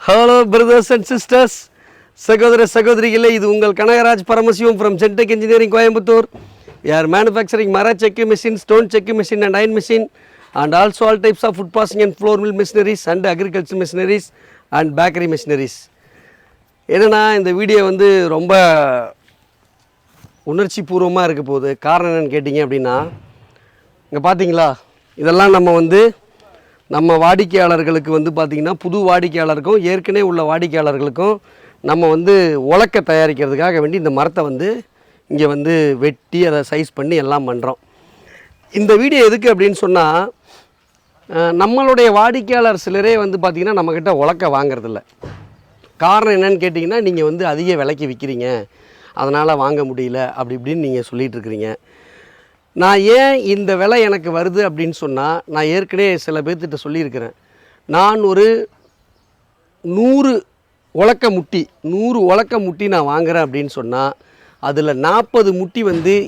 Hello brothers and sisters, சகோதரிகளே, இது உங்கள் Kanagaraj Paramasivam from Centec Engineering Coimbatore. We are manufacturing mara checking machine, stone checking machine and iron machine and also all types of food processing and floor mill machineries and agriculture machineries and bakery machineries. என்னன்னா இந்த video வந்து ரொம்ப உணர்ச்சி பூர்வமாக இருக்க போகுது. காரணம் என்னன்னு கேட்டிங்க அப்படின்னா, இங்கே பார்த்தீங்களா, இதெல்லாம் நம்ம வாடிக்கையாளர்களுக்கு பார்த்திங்கன்னா புது வாடிக்கையாளருக்கும் ஏற்கனவே உள்ள வாடிக்கையாளர்களுக்கும் நம்ம உலக்க தயாரிக்கிறதுக்காக வேண்டி இந்த மரத்தை இங்கே வெட்டி அதை சைஸ் பண்ணி எல்லாம் பண்ணுறோம். இந்த வீடியோ எதுக்கு அப்படின்னு சொன்னால், நம்மளுடைய வாடிக்கையாளர் சிலரே பார்த்திங்கன்னா நம்மக்கிட்ட உலக்க வாங்கிறதில்ல. காரணம் என்னன்னு கேட்டிங்கன்னா, நீங்கள் அதிக விலைக்கு விற்கிறீங்க, அதனால் வாங்க முடியல அப்படி இப்படின்னு நீங்கள் சொல்லிகிட்டு இருக்கிறீங்க. நான் ஏன் இந்த விலை எனக்கு வருது அப்படின்னு சொன்னால், நான் ஏற்கனவே சில பேர்த்திட்ட சொல்லியிருக்கிறேன். நான் ஒரு 100 உலக்க முட்டி நான் வாங்குகிறேன் அப்படின்னு சொன்னால், அதில் 40 முட்டி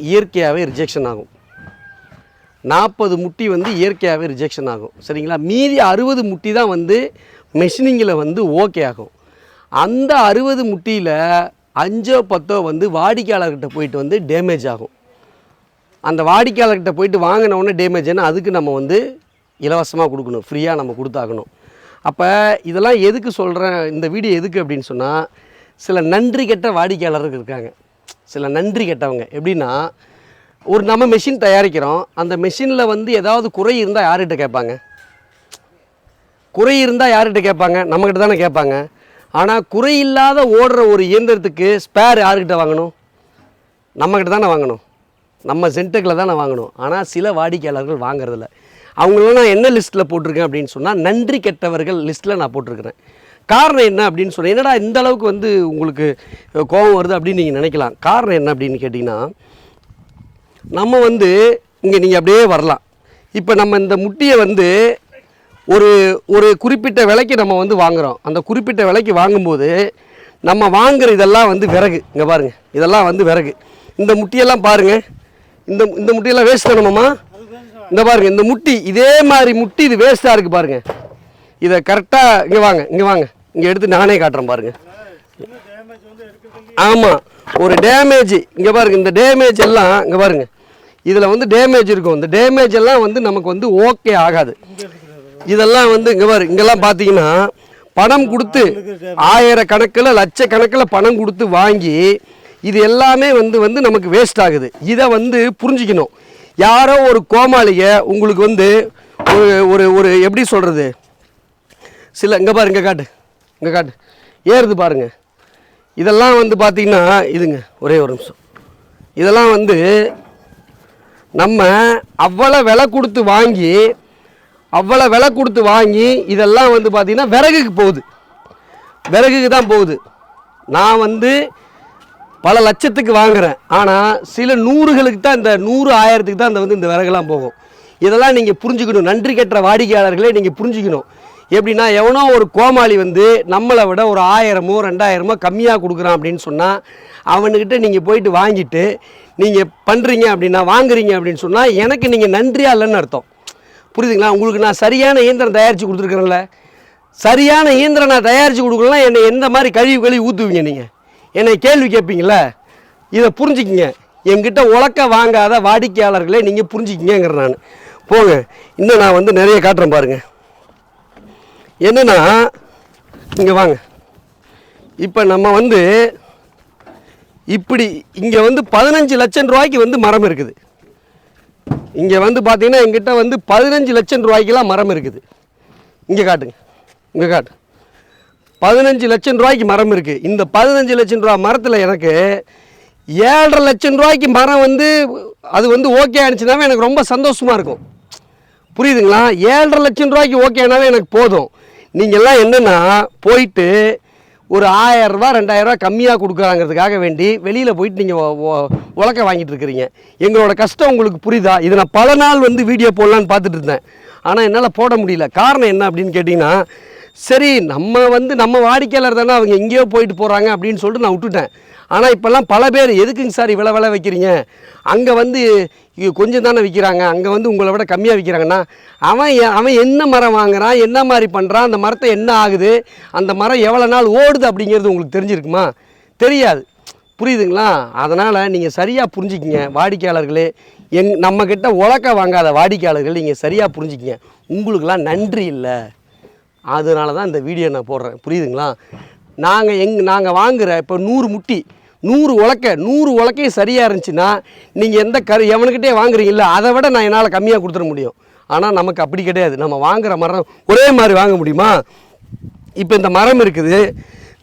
இயற்கையாகவே ரிஜெக்ஷன் ஆகும். 40 முட்டி இயற்கையாகவே ரிஜெக்ஷன் ஆகும், சரிங்களா? மீதி 60 முட்டி தான் மெஷினிங்கில் ஓகே ஆகும். அந்த 60 முட்டியில் 5 10 வாடிக்கையாளர்கிட்ட போயிட்டு டேமேஜ் ஆகும். அந்த வாடிக்கையாளர்கிட்ட போயிட்டு வாங்கினவுடனே டேமேஜ்னா அதுக்கு நம்ம இலவசமாக கொடுக்கணும், ஃப்ரீயாக நம்ம கொடுத்தாகணும். அப்போ இதெல்லாம் எதுக்கு சொல்கிறேன், இந்த வீடியோ எதுக்கு அப்படின்னு சொன்னால், சில நன்றி கெட்ட வாடிக்கையாளர்கள் இருக்காங்க. சில நன்றி கெட்டவங்க எப்படின்னா, ஒரு நம்ம மெஷின் தயாரிக்கிறோம், அந்த மெஷினில் ஏதாவது குறை இருந்தால் யார்கிட்ட கேட்பாங்க? குறை இருந்தால் யார்கிட்ட கேட்பாங்க? நம்மக்கிட்ட தானே கேட்பாங்க. ஆனால் குறையில்லாத ஓடுற ஒரு இயந்திரத்துக்கு ஸ்பேர் யார்கிட்ட வாங்கணும்? நம்மக்கிட்ட தானே வாங்கணும், நம்ம சென்டெக்கில் தான் வாங்கணும். ஆனால் சில வாடிக்கையாளர்கள் வாங்குறதில்ல. அவங்கள நான் என்ன லிஸ்ட்டில் போட்டிருக்கேன் அப்படின்னு சொன்னால், நன்றி கெட்டவர்கள் லிஸ்ட்டில் நான் போட்டிருக்கிறேன். காரணம் என்ன அப்படின்னு சொன்னேன், என்னடா இந்த அளவுக்கு உங்களுக்கு கோபம் வருது அப்படின்னு நீங்கள் நினைக்கலாம். காரணம் என்ன அப்படின்னு கேட்டிங்கன்னா, நம்ம இங்கே நீங்கள் அப்படியே வரலாம். இப்போ நம்ம இந்த முட்டியை ஒரு குறிப்பிட்ட விலைக்கு நம்ம வாங்குகிறோம். அந்த குறிப்பிட்ட விலைக்கு வாங்கும்போது நம்ம வாங்குகிற இதெல்லாம் விறகு. இங்கே பாருங்கள், இதெல்லாம் விறகு. இந்த முட்டியெல்லாம் பாருங்கள், இந்த முட்டியெல்லாம் வேஸ்ட் பண்ணணுமா? இந்த பாருங்கள், இந்த முட்டி இதே மாதிரி முட்டி இது வேஸ்ட்டாக இருக்குது பாருங்கள். இதை கரெக்டாக இங்கே வாங்க, இங்கே எடுத்து நானே காட்டுறேன் பாருங்கள். ஆமாம், ஒரு டேமேஜ் இங்கே பாருங்கள். இந்த டேமேஜ் எல்லாம் இங்கே பாருங்கள், இதில் டேமேஜ் இருக்கும். இந்த டேமேஜ் எல்லாம் நமக்கு ஓகே ஆகாது. இதெல்லாம் இங்கே பாருங்க, இங்கெல்லாம் பார்த்தீங்கன்னா பணம் கொடுத்து ஆயிரக்கணக்கில் லட்சக்கணக்கில் பணம் கொடுத்து வாங்கி இது எல்லாமே நமக்கு வேஸ்ட் ஆகுது. இதை புரிஞ்சிக்கணும். யாரோ ஒரு கோமாளியை உங்களுக்கு ஒரு ஒரு எப்படி சொல்கிறது, சில இங்கே பாருங்க, இங்கே காட்டு ஏறுது பாருங்கள். இதெல்லாம் பார்த்தீங்கன்னா இதுங்க, ஒரே ஒரு நிமிஷம். இதெல்லாம் நம்ம அவ்வளோ விலை கொடுத்து வாங்கி இதெல்லாம் பார்த்திங்கன்னா விறகுக்கு தான் போகுது. நான் பல லட்சத்துக்கு வாங்குகிறேன், ஆனால் சில நூறுகளுக்கு தான், இந்த 100 1000க்கு தான் இந்த விறகுலாம் போகும். இதெல்லாம் நீங்கள் புரிஞ்சுக்கணும். நன்றி கெட்ட வாடிக்கையாளர்களே நீங்கள் புரிஞ்சுக்கணும். எப்படின்னா, எவனோ ஒரு கோமாளி நம்மளை விட ஒரு 1000மோ 2000மோ கம்மியாக கொடுக்குறான் அப்படின்னு சொன்னால், அவனுக்கிட்ட நீங்கள் போயிட்டு வாங்கிட்டு நீங்கள் பண்ணுறீங்க அப்படின்னா, வாங்குறீங்க அப்படின்னு சொன்னால், எனக்கு நீங்கள் நன்றியாக இல்லைன்னு அர்த்தம். புரியுதுங்களா? உங்களுக்கு நான் சரியான இயந்திரம் தயாரித்து கொடுத்துருக்குறேன்ல, சரியான இயந்திரம் நான் தயாரித்து கொடுக்கலாம், என்னை எந்த மாதிரி கழுவி ஊற்றுவீங்க? நீங்கள் என்னை கேள்வி கேட்பீங்கள? இதை புரிஞ்சுக்கிங்க. என்கிட்ட உலக்க வாங்காத வாடிக்கையாளர்களே நீங்கள் புரிஞ்சுக்கிங்கிற நான் போங்க. இன்னும் நான் நிறைய காட்டுறேன் பாருங்கள். என்னென்னா, இங்கே வாங்க. இப்போ நம்ம இப்படி இங்கே 15 லட்சம் ரூபாய்க்கு மரம் இருக்குது. இங்கே பார்த்தீங்கன்னா எங்கிட்ட 15 லட்சம் ரூபாய்க்கெலாம் மரம் இருக்குது. இங்கே காட்டுங்க, இங்கே காட்டு. 15 லட்சம் ரூபாய்க்கு மரம் இருக்குது. இந்த 15 லட்சம் ரூபா மரத்தில் எனக்கு 7.5 லட்சம் ரூபாய்க்கு மரம் அது ஓகே ஆனிச்சுனாவே எனக்கு ரொம்ப சந்தோஷமாக இருக்கும். புரியுதுங்களா? 7.5 லட்சம் ரூபாய்க்கு ஓகே ஆனாவே எனக்கு போதும். நீங்கள்லாம் என்னென்னா போயிட்டு ஒரு 1000 ரூபா 2000 ரூபா கம்மியாக கொடுக்குறாங்கிறதுக்காக வேண்டி வெளியில் போயிட்டு நீங்கள் உலக்க வாங்கிட்டு இருக்கிறீங்க. எங்களோட கஷ்டம் உங்களுக்கு புரியுதா? இதை நான் பல நாள் வீடியோ போடலான்னு பார்த்துட்டு இருந்தேன், ஆனால் என்னால் போட முடியல. காரணம் என்ன அப்படின்னு கேட்டிங்கன்னா, சரி நம்ம வாடிக்கையாளர் தானே, அவங்க எங்கேயோ போயிட்டு போகிறாங்க அப்படின்னு சொல்லிட்டு நான் விட்டுட்டேன். ஆனால் இப்போல்லாம் பல பேர் எதுக்குங்க சார் இவ்வளோ விலை வைக்கிறீங்க, அங்கே வந்து கொஞ்சம் தானே விற்கிறாங்க, அங்கே வந்து உங்களை விட கம்மியாக விற்கிறாங்கன்னா, அவன் என்ன மரம் வாங்குறான், என்ன மாதிரி பண்ணுறான், அந்த மரத்தை என்ன ஆகுது, அந்த மரம் எவ்வளோ நாள் ஓடுது அப்படிங்கிறது உங்களுக்கு தெரிஞ்சிருக்குமா? தெரியாது. புரியுதுங்களா? அதனால் நீங்கள் சரியாக புரிஞ்சுக்கிங்க வாடிக்கையாளர்களே. நம்மக்கிட்ட உலக்க வாங்காத வாடிக்கையாளர்கள் நீங்கள் சரியாக புரிஞ்சுக்கிங்க. உங்களுக்கெல்லாம் நன்றி இல்லை. அதனால தான் இந்த வீடியோ நான் போடுறேன். புரியுதுங்களா? நாங்கள் வாங்குகிற இப்போ 100 முட்டி 100 உலக்கையும் சரியாக இருந்துச்சுன்னா நீங்கள் எந்த எவனுக்கிட்டே வாங்குறீங்கள அதை விட நான் என்னால் கம்மியாக கொடுத்துட முடியும். ஆனால் நமக்கு அப்படி கிடையாது. நம்ம வாங்குகிற மரம் ஒரே மாதிரி வாங்க முடியுமா? இப்போ இந்த மரம் இருக்குது,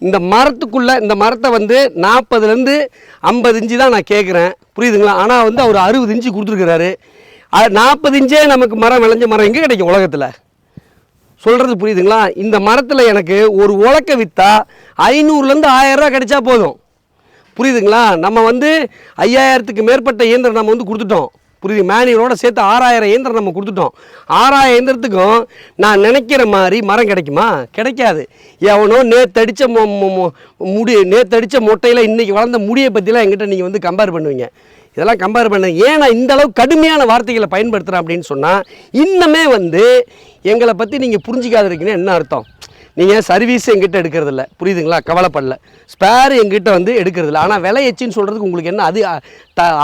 இந்த மரத்துக்குள்ளே இந்த மரத்தை வந்து 40லேருந்து 50 இன்ச்சு தான் நான் கேட்குறேன். புரியுதுங்களா? ஆனால் வந்து அவர் 60 இன்ச்சு கொடுத்துருக்குறாரு. 40 இன்ச்சே நமக்கு மரம் விளைஞ்ச மரம் எங்கே கிடைக்கும் உலகத்தில்? சொல்கிறது புரியுதுங்களா? இந்த மரத்தில் எனக்கு ஒரு உலக்க விற்றா 500லேருந்து 1000 ரூபா கிடைச்சா போதும். புரியுதுங்களா? நம்ம வந்து 5000க்கு மேற்பட்ட இயந்திரம் நம்ம வந்து கொடுத்துட்டோம். புரியுது? மேனுவலோட சேர்த்து 6000 இயந்திரம் நம்ம கொடுத்துட்டோம். 6000 இயந்திரத்துக்கும் நான் நினைக்கிற மாதிரி மரம் கிடைக்குமா? கிடைக்காது. எவனோ நேற்றடித்த மொட்டையில் இன்றைக்கி வளர்ந்த முடியை பற்றிலாம் எங்கிட்ட நீங்கள் வந்து கம்பேர் பண்ணுவீங்க. இதெல்லாம் கம்பேர் பண்ண ஏன் நான் இந்த அளவுக்கு கடுமையான வார்த்தைகளை பயன்படுத்துகிறேன் அப்படின்னு சொன்னால், இன்னமே வந்து எங்களை பற்றி நீங்கள் புரிஞ்சிக்காத இருக்கீங்கன்னா என்ன அர்த்தம்? நீங்கள் சர்வீஸ் எங்கிட்ட எடுக்கிறதில்ல. புரியுதுங்களா? கவலைப்படல. ஸ்பேர் எங்கிட்ட வந்து எடுக்கிறதில்ல. ஆனால் விலை எச்சின்னு சொல்கிறதுக்கு உங்களுக்கு என்ன அது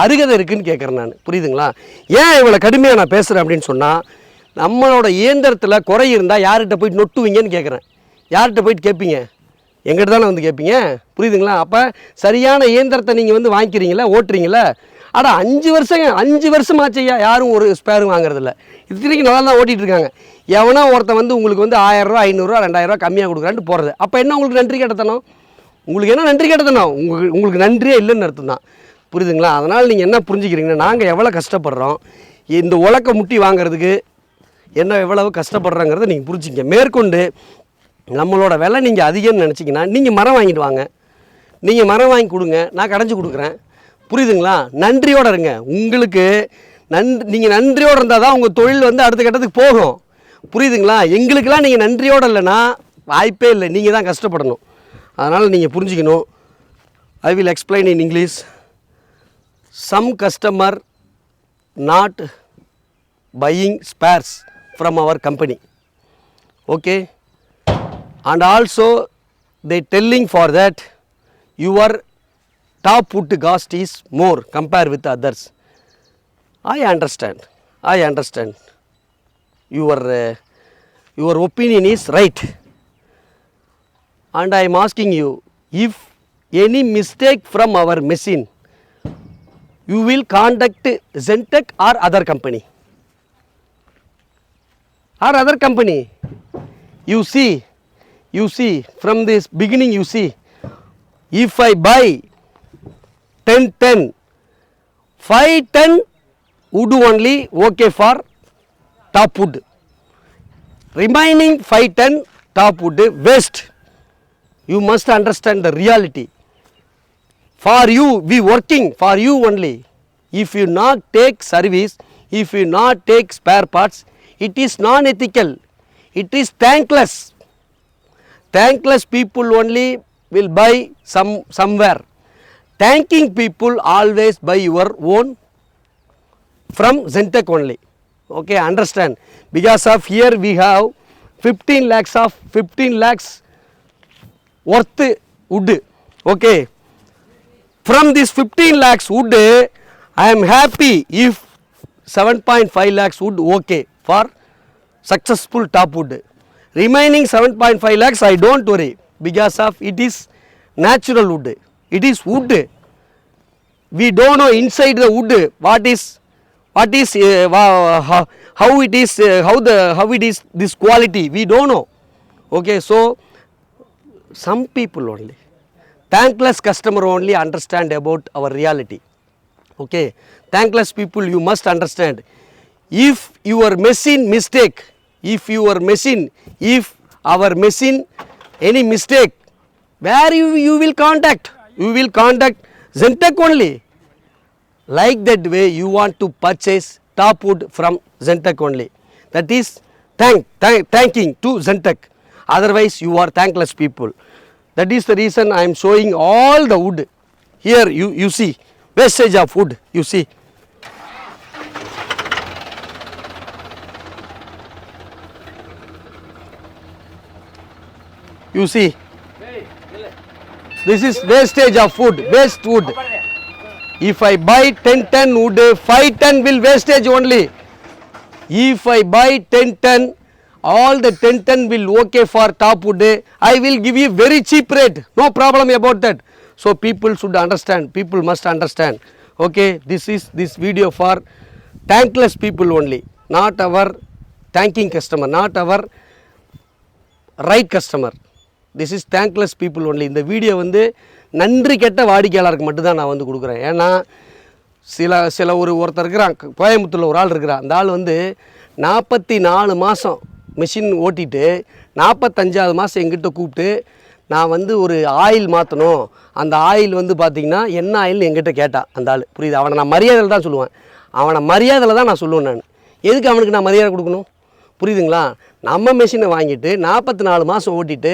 அருகதை இருக்குதுன்னு கேட்குறேன் நான். புரியுதுங்களா? ஏன் இவ்வளோ கடுமையாக நான் பேசுகிறேன் அப்படின்னு சொன்னால், நம்மளோட இயந்திரத்தில் குறை இருந்தால் யார்கிட்ட போயிட்டு நொட்டுவீங்கன்னு கேட்குறேன். யார்கிட்ட போயிட்டு கேட்பீங்க? எங்கிட்ட தானே வந்து கேட்பீங்க. புரியுதுங்களா? அப்போ சரியான இயந்திரத்தை நீங்கள் வந்து வாங்கிக்கிறீங்களா, ஓட்டுறீங்களா? ஆனால் 5 வருஷமாச்சையா யாரும் ஒரு ஸ்பேரும் வாங்குறதில்ல. இதுக்கு நல்லா தான் ஓட்டிகிட்டு இருக்காங்க. எவனோ ஒருத்தன் வந்து உங்களுக்கு வந்து 1000 ரூபா 500 ரூபா 2000 ரூபா கம்மியாக கொடுக்குறான்ட்டு போகிறது. அப்போ என்ன உங்களுக்கு நன்றி கெட்டத்தனம்? உங்களுக்கு என்ன நன்றி கெட்டத்தனம்? உங்களுக்கு நன்றியே இல்லைன்னு அர்த்தம் தான். புரியுதுங்களா? அதனால் நீங்கள் என்ன புரிஞ்சுக்கிறீங்கன்னா, நாங்கள் எவ்வளோ கஷ்டப்படுறோம் இந்த உலக்க முட்டி வாங்கிறதுக்கு, என்ன எவ்வளவு கஷ்டப்படுறோங்கிறத நீங்கள் புரிஞ்சுங்க. மேற்கொண்டு நம்மளோட விலை நீங்கள் அதிகம்னு நினச்சிங்கன்னா நீங்கள் மரம் வாங்கிட்டு வாங்க. நீங்கள் மரம் வாங்கி கொடுங்க, நான் கடைஞ்சி கொடுக்குறேன். புரியுதுங்களா? நன்றியோடு இருங்க. உங்களுக்கு நீங்கள் நன்றியோடு இருந்தால் தான் உங்கள் தொழில் வந்து அடுத்த கட்டத்துக்கு போகும். புரியுதுங்களா? எங்களுக்கெல்லாம் நீங்கள் நன்றியோடு இல்லைன்னா வாய்ப்பே இல்லை. நீங்கள் தான் கஷ்டப்படணும். அதனால் நீங்கள் புரிஞ்சுக்கணும். I will explain in English. Some customer not buying spares from our company. Okay? And also they telling for that your top wood cost is more compared with others. I understand. Your opinion is right. And I am asking you, if any mistake from our machine, you will contact Zentech or other company. You see, from this beginning you see, if I buy 10, 5 wood only okay for top wood. Remaining 5 top wood waste. You must understand the reality. For you, we working for you only. If you not take service, if you not take spare parts, it is non-ethical. It is thankless. Thankless people only will buy somewhere. Thanking people always buy your own from Zentech only. Okay, understand? Because of here we have 15 lakhs worth wood. Okay, from this 15 lakhs wood, I am happy if 7.5 lakhs wood okay for successful top wood. Remaining 7.5 lakhs I don't worry, because of it is natural wood. It is wood. We don't know inside the wood what is how it is this quality, we don't know. Okay, so some people only, thankless customer only understand about our reality. Okay, thankless people, you must understand. If your machine mistake, if our machine any mistake, where you will contact? You will contact Zentech only. Like that way you want to purchase top wood from Zentech only. That is thanking to Zentech. Otherwise, you are thankless people. That is the reason I am showing all the wood. Here, you see, wastage of wood, you see. You see, this is wastage of wood, waste wood. If I buy 10 ton wood, 5 ton will wastage only. If I buy 10 ton, all the 10 ton will okay for top wood. I will give you very cheap rate. No problem about that. So people should understand. People must understand. Okay, this is this video for thankless people only. Not our thanking customer. Not our right customer. This is thankless people only. இந்த video வந்து நன்றி கெட்ட வாடிக்கையாளருக்கு மட்டும்தான் நான் வந்து கொடுக்குறேன். ஏன்னா சில ஒருத்தர் இருக்கிறான், கோயம்புத்தூரில் ஒரு ஆள் இருக்கிறான். அந்த ஆள் வந்து 44 மாதம் மிஷின் ஓட்டிட்டு 45வது மாதம் எங்கிட்ட கூப்பிட்டு நான் வந்து ஒரு ஆயில் மாற்றணும், அந்த ஆயில் வந்து பார்த்திங்கன்னா என்ன ஆயில்னு எங்கிட்ட கேட்டான் அந்த ஆள். புரியுது? அவனை நான் மரியாதையில் தான் சொல்லுவேன். அவனை மரியாதையில் தான் நான் சொல்லுவேன். நான் எதுக்கு அவனுக்கு நான் மரியாதை கொடுக்கணும்? புரியுதுங்களா? நம்ம மிஷினை வாங்கிட்டு 44 மாதம் ஓட்டிட்டு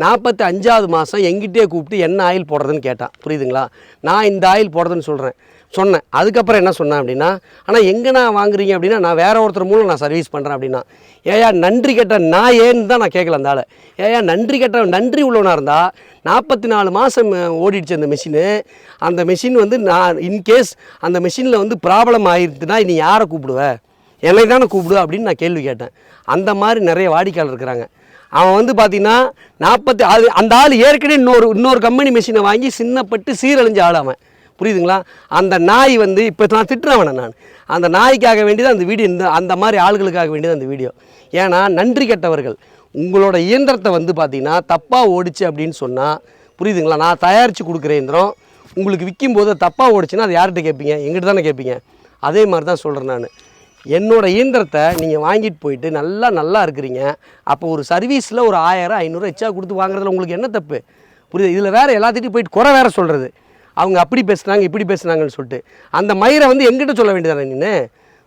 45வது மாதம் எங்கிட்டே கூப்பிட்டு என்ன ஆயில் போடுறதுன்னு கேட்டான். புரியுதுங்களா? நான் இந்த ஆயில் போடுறதுன்னு சொன்னேன். அதுக்கப்புறம் என்ன சொன்னேன் அப்படின்னா, ஆனால் எங்கே நான் வாங்குறீங்க அப்படின்னா, நான் வேற ஒருத்தர் மூலம் நான் சர்வீஸ் பண்ணுறேன் அப்படின்னா. ஏயா நன்றி கெட்ட நான் ஏன்னு தான் நான் கேட்கல அந்த ஆளை. ஏயா நன்றி உள்ளவனாக இருந்தால் 44 மாதம் ஓடிடுச்சு அந்த மிஷினு. அந்த மிஷின் வந்து நான் இன்கேஸ் அந்த மிஷினில் வந்து ப்ராப்ளம் ஆகிடுச்சுன்னா நீ யாரை கூப்பிடுவேன்? என்னை தானே கூப்பிடு அப்படின்னு நான் கேள்வி கேட்டேன். அந்த மாதிரி நிறைய வாடிக்கையாளர் இருக்கிறாங்க. அவன் வந்து பார்த்தீங்கன்னா அந்த ஆள் ஏற்கனவே இன்னொரு கம்பெனி மிஷினை வாங்கி சின்னப்பட்டு சீரழிஞ்ச ஆள் அவன். புரியுதுங்களா? அந்த நாய் வந்து இப்போ நான் திட்டுறவனை நான் அந்த நாய்க்காக வேண்டியதான் அந்த வீடியோ. அந்த மாதிரி ஆளுகளுக்காக வேண்டியது அந்த வீடியோ. ஏன்னா நன்றி கெட்டவர்கள் உங்களோட இயந்திரத்தை வந்து பார்த்தீங்கன்னா தப்பாக ஓடிச்சு அப்படின்னு சொன்னால், புரியுதுங்களா? நான் தயாரித்து கொடுக்குற இயந்திரம் உங்களுக்கு விற்கும்போது தப்பாக ஓடிச்சுன்னா அது யார்கிட்ட கேட்பீங்க? எங்கிட்ட தானே கேட்பீங்க. அதே மாதிரி தான் சொல்கிறேன் நான். என்னோடய இயந்திரத்தை நீங்கள் வாங்கிட்டு போயிட்டு நல்லா இருக்கிறீங்க. அப்போ ஒரு சர்வீஸில் ஒரு 1000 500 எச்சா கொடுத்து வாங்குறதுல உங்களுக்கு என்ன தப்பு? புரியுது? இதில் வேறு எல்லாத்திட்டையும் போயிட்டு குறை வேறு சொல்கிறது. அவங்க அப்படி பேசுனாங்க இப்படி பேசுனாங்கன்னு சொல்லிட்டு அந்த மயிரை வந்து எங்கிட்ட சொல்ல வேண்டியதானே நீ?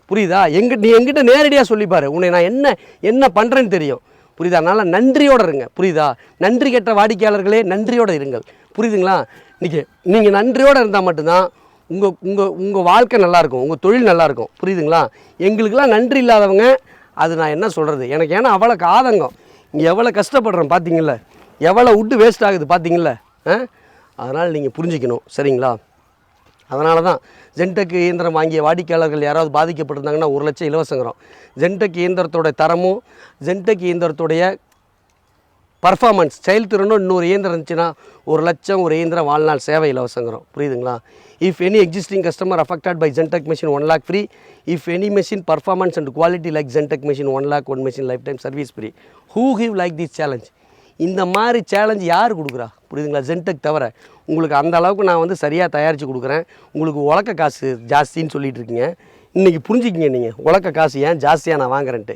புரியுதா? நீ எங்கிட்ட நேரடியாக சொல்லிப்பாரு. உன்னை நான் என்ன பண்ணுறேன்னு தெரியும். புரியுதா? அதனால் நன்றியோடு இருங்க. புரியுதா? நன்றி கெட்ட வாடிக்கையாளர்களே நன்றியோடு இருங்கள். புரியுதுங்களா? நீங்கள் நன்றியோடு இருந்தால் மட்டும்தான் உங்கள் வாழ்க்கை நல்லாயிருக்கும், உங்கள் தொழில் நல்லாயிருக்கும். புரியுதுங்களா? எங்களுக்கெல்லாம் நன்றி இல்லாதவங்க அது நான் என்ன சொல்கிறது? எனக்கு ஏன்னா அவ்வளோ ஆதங்கம். இங்கே எவ்வளோ கஷ்டப்படுறேன் பார்த்தீங்கள, எவ்வளோ விட்டு வேஸ்ட் ஆகுது பார்த்தீங்கள. அதனால் நீங்கள் புரிஞ்சிக்கணும். சரிங்களா? அதனால தான் ஜென்டெக் இயந்திரம் வாங்கிய வாடிக்கையாளர்கள் யாராவது பாதிக்கப்பட்டிருந்தாங்கன்னா 1 லட்சம் இலவசங்கிறோம். ஜென்டெக் இயந்திரத்தோட தரமும் ஜென்டெக் இயந்திரத்துடைய பர்ஃபார்மன்ஸ் செயல்திறனும் இன்னொரு இயந்திரம் இருந்துச்சுன்னா 1 லட்சம் ஒரு இயந்திரம் வாழ்நாள் சேவை இலவசங்கிறோம். புரியுதுங்களா? If any existing customer affected by Gentech machine 1 lakh free. If any machine performance and quality like Gentech machine 1 lakh 1 machine life time service free. Who give like this challenge? இந்த மாதிரி சேலஞ்ச் யார் கொடுக்குறா? புரியுதுங்களா? Gentech தவிர உங்களுக்கு அந்த அளவுக்கு நான் வந்து சரியாக தயாரித்து கொடுக்குறேன். உங்களுக்கு உலக்க காசு ஜாஸ்தின்னு சொல்லிட்டு இருக்கீங்க. இன்றைக்கி புரிஞ்சுக்கிங்க. நீங்கள் உலக்க காசு ஏன் ஜாஸ்தியாக நான் வாங்குறேன்ட்டு.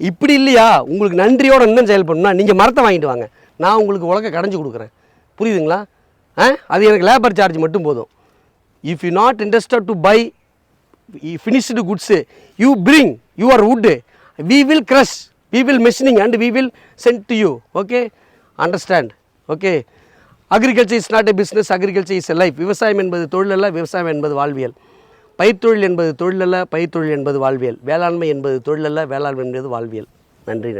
இப்படி இல்லையா? உங்களுக்கு நன்றியோடு இன்னும் செயல்படணும்னா நீங்கள் மரத்தை வாங்கிட்டு வாங்க, நான் உங்களுக்கு உலக்க கடைஞ்சி கொடுக்குறேன். புரியுதுங்களா? அது எனக்கு லேபர் சார்ஜ் மட்டும் போதும். If you not interested to buy finished goods, you bring your wood, we will crush, we will machining and we will send to you. Okay, understand? Okay. Agriculture is not a business, agriculture is a life. விவசாயம் என்பது தொழில் அல்ல, விவசாயம் என்பது வாழ்வியல். பயிர்த்தொழில் என்பது தொழில் அல்ல, பயிர்த்தொழில் என்பது வாழ்வியல். வேளாண்மை என்பது தொழில் அல்ல, வேளாண்மை என்பது வாழ்வியல். நன்றி.